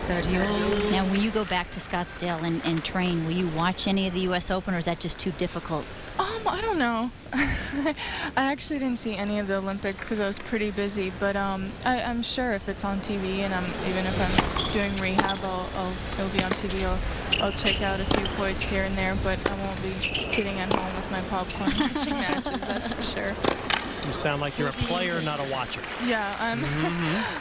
Now, when you go back to Scottsdale and train, will you watch any of the U.S. Open, or is that just too difficult? I don't know. I actually didn't see any of the Olympics because I was pretty busy, but I'm sure if it's on TV, and even if I'm doing rehab, it'll be on TV. I'll check out a few points here and there, but I won't be sitting at home with my popcorn watching matches, that's for sure. You sound like you're a player, not a watcher. Yeah,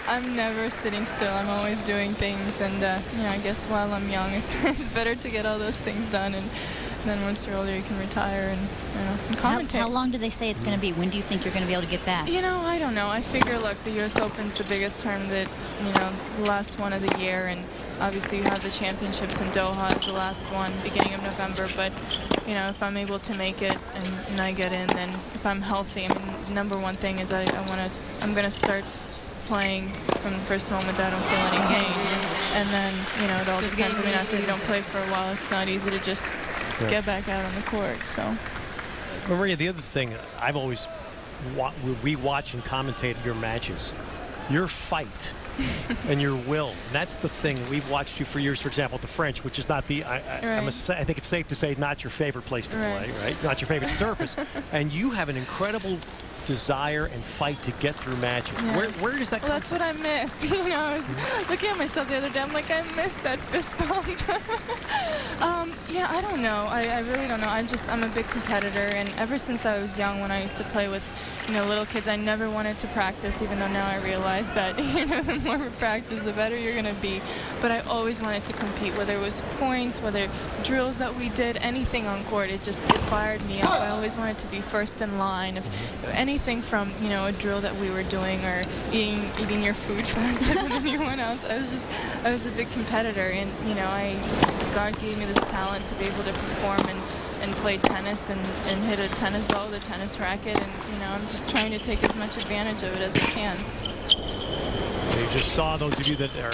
I'm never sitting still. I'm always doing things, and I guess while I'm young, it's better to get all those things done, and then once you're older, you can retire and commentate. How long do they say it's going to be? When do you think you're going to be able to get back? I don't know. I figure, look, the U.S. Open's the biggest tournament, the last one of the year, and obviously you have the championships in Doha as the last one, beginning of November. But if I'm able to make it and I get in, then if I'm healthy, I mean, the number one thing is I'm gonna start playing from the first moment that I don't feel any pain, and then it all depends. I mean, after you don't play for a while, it's not easy to just get back out on the court. So, Maria, the other thing I've always rewatch and commentate your matches, your fight and your will. And that's the thing. We've watched you for years, for example, at the French, which is not the, I think it's safe to say, not your favorite place to play, right? Not your favorite surface. And you have an incredible desire and fight to get through matches. Yeah. Where does that come That's from? what I miss. I was looking at myself the other day. I'm like, I miss that fist bump. I don't know. I really don't know. I'm a big competitor, and ever since I was young, when I used to play with little kids, I never wanted to practice, even though now I realize that the more we practice, the better you're going to be. But I always wanted to compete, whether it was points, whether drills that we did, anything on court. It fired me up. I always wanted to be first in line. If anything from a drill that we were doing, or eating your food faster than anyone else. I was a big competitor, and God gave me this talent to be able to perform and play tennis and hit a tennis ball with a tennis racket, and I'm just trying to take as much advantage of it as I can. So you just saw, those of you that are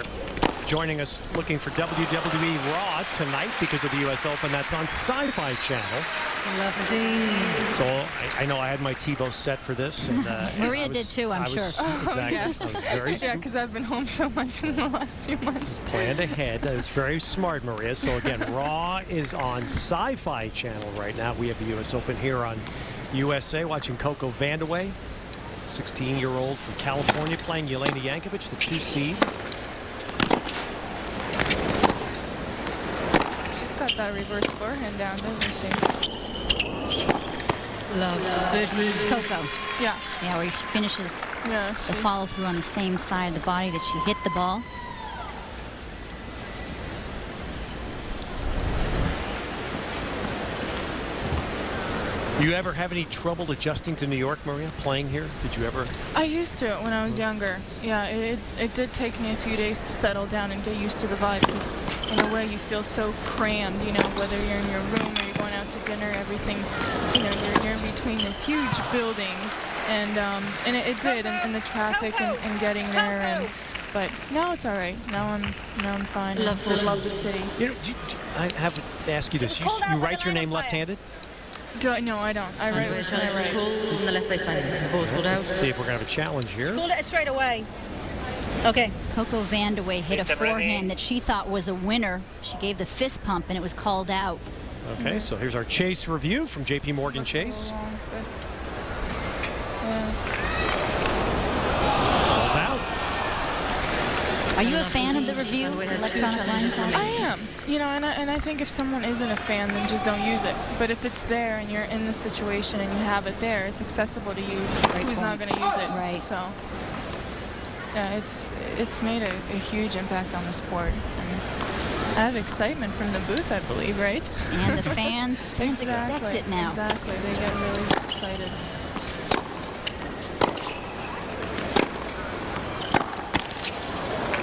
joining us looking for WWE Raw tonight because of the U.S. Open, that's on Sci-Fi Channel. Lovely. So I know I had my TiVo set for this. And, Maria did too, I'm sure. Exactly. Yes. Yeah, because I've been home so much in the last few months. Planned ahead. That was very smart, Maria. So again, Raw is on Sci-Fi Channel right now. We have the U.S. Open here on USA, watching Coco Vandeweghe, 16-year-old from California, playing Jelena Jankovic, the 2 seed. She's got that reverse forehand down, doesn't she? Love. Coco. Yeah. Yeah, where she finishes the follow through on the same side of the body that she hit the ball. You ever have any trouble adjusting to New York, Maria, playing here? Did you ever? I used to when I was younger. Yeah, it did take me a few days to settle down and get used to the vibe, because in a way you feel so crammed, whether you're in your room or you're going out to dinner, everything, you're in between these huge buildings, and it did, and the traffic and getting there, but now it's all right. Now I'm fine. I love the city. I have to ask you this. You write your name left-handed? No, I don't. I write with my right. On the left baseline. The ball's pulled out. Let's see if we're going to have a challenge here. Call it straight away. Okay. Coco Vandeweghe hit a forehand that she thought was a winner. She gave the fist pump, and it was called out. Okay, so here's our Chase review from J.P. Morgan Chase. Ball's out. Are you a fan of the review? Electronic line count? I am. And I think if someone isn't a fan, then just don't use it. But if it's there and you're in the situation and you have it there, it's accessible to you. Who's not going to use it? Right. So, yeah, it's made a huge impact on the sport. And added excitement from the booth, I believe, right? And the fans expect it now. Exactly. They get really excited.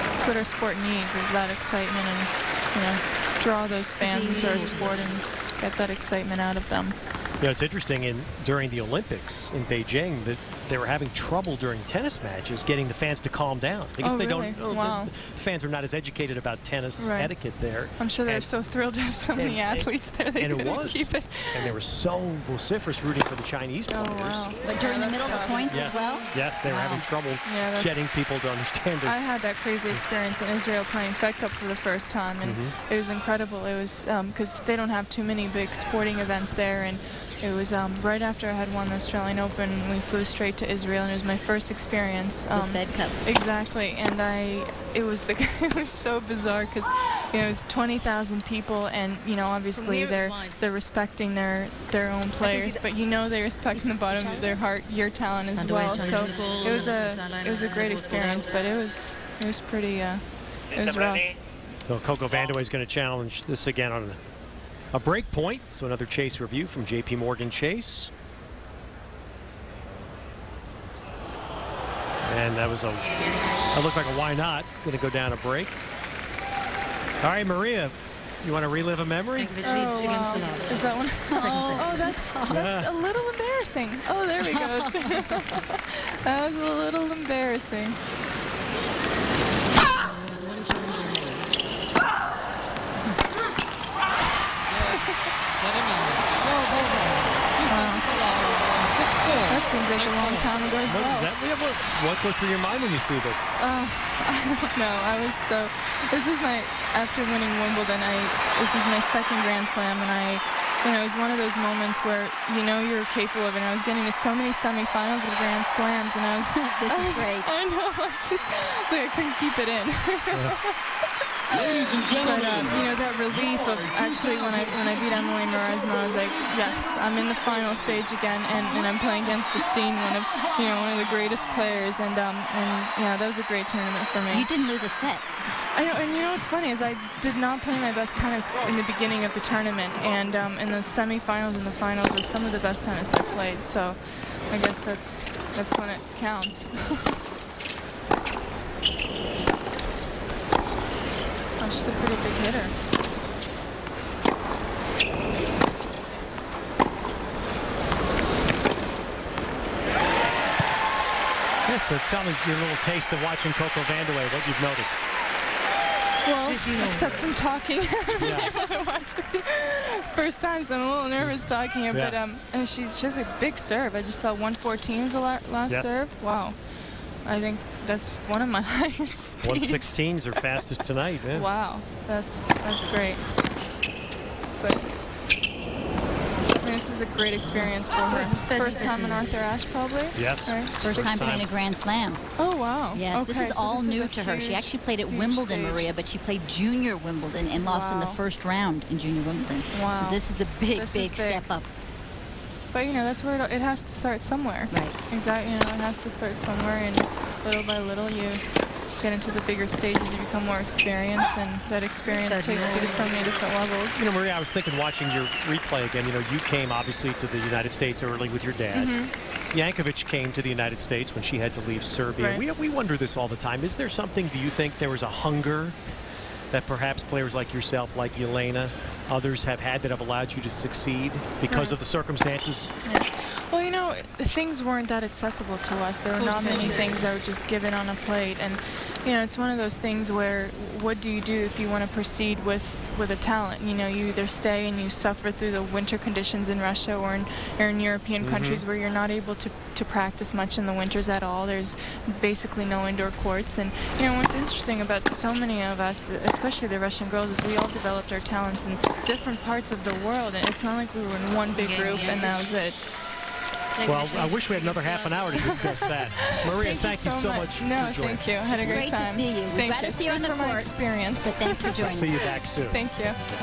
That's what our sport needs, is that excitement, and draw those fans into our sport and get that excitement out of them. You know, it's interesting during the Olympics in Beijing that they were having trouble during tennis matches getting the fans to calm down. I guess Oh, they really? don't. Wow. The fans are not as educated about tennis etiquette there. I'm sure they were so thrilled to have so many athletes there. They couldn't keep it. And they were so vociferous rooting for the Chinese players. Oh, wow. But during the middle of the points as well? Yes, they were having trouble getting people to understand it. I had that crazy experience in Israel playing Fed Cup for the first time, and it was incredible. It was because they don't have too many big sporting events there, and it was right after I had won the Australian Open. We flew straight to Israel, and it was my first experience. The Fed Cup. Exactly, and it was so bizarre because it was 20,000 people, and obviously they're respecting their own players, but they respect in the bottom of their heart your talent as well. So it was a great experience, but it was pretty it was rough. So Coco Vandeweghe is going to challenge this again on a break point. So another Chase review from J.P. Morgan Chase. And that looked like a why not. Going to go down a break. All right, Maria, you want to relive a memory? Oh, wow. Is that one? Oh, that's a little embarrassing. Oh, there we go. That was a little embarrassing. That seems like a long time ago as well. What goes through your mind when you see this? I don't know. This is after winning Wimbledon, this was my second Grand Slam, and it was one of those moments where you're capable of it. And I was getting to so many semifinals of Grand Slams, and this is great. I know, it's like I couldn't keep it in. But that relief of actually when I beat Emily Mauresmo, I was like, yes, I'm in the final stage again, and I'm playing against Justine, one of the greatest players, and that was a great tournament for me. You didn't lose a set. I know, and what's funny is I did not play my best tennis in the beginning of the tournament, and in the semifinals and the finals were some of the best tennis I played. So I guess that's when it counts. She's a pretty big hitter. Yes, so tell me your little taste of watching Coco Vandeweghe, what you've noticed. Well, except from talking. First time, so I'm a little nervous talking here, but and she has a big serve. I just saw 114 was the last serve. Wow. I think that's one of my highest speeds. 116 is her fastest tonight. Yeah. Wow, that's great. But this is a great experience for her. First time in Arthur Ashe, probably? Yes. Right? First time playing a Grand Slam. Oh, wow. Yes, this is all new to her. She actually played at Wimbledon, stage. Maria, but she played Junior Wimbledon and lost in the first round in Junior Wimbledon. Wow. So this is a big step up. But that's where it has to start somewhere. Right. Exactly. It has to start somewhere, and little by little you get into the bigger stages, you become more experienced, and that experience takes you to so many different levels. Maria, I was thinking watching your replay again, you came obviously to the United States early with your dad. Jankovic came to the United States when she had to leave Serbia. Right. We wonder this all the time. Is there something, do you think there was a hunger that perhaps players like yourself, like Yelena, others have had that have allowed you to succeed because of the circumstances? Yeah. Well, things weren't that accessible to us. There were not many things that were just given on a plate. And, it's one of those things where what do you do if you want to proceed with a talent? You either stay and you suffer through the winter conditions in Russia or in European countries where you're not able to practice much in the winters at all. There's basically no indoor courts. And, what's interesting about so many of us, especially the Russian girls, is we all developed our talents in different parts of the world. And it's not like we were in one big group and that was it. Well, I wish we had another half an hour to discuss that. Maria, thank you so much. No, for joining. thank you. I had a great time. Great to see you. We'd rather see you on the court. Experience. But thanks for joining. See you back soon. Thank you.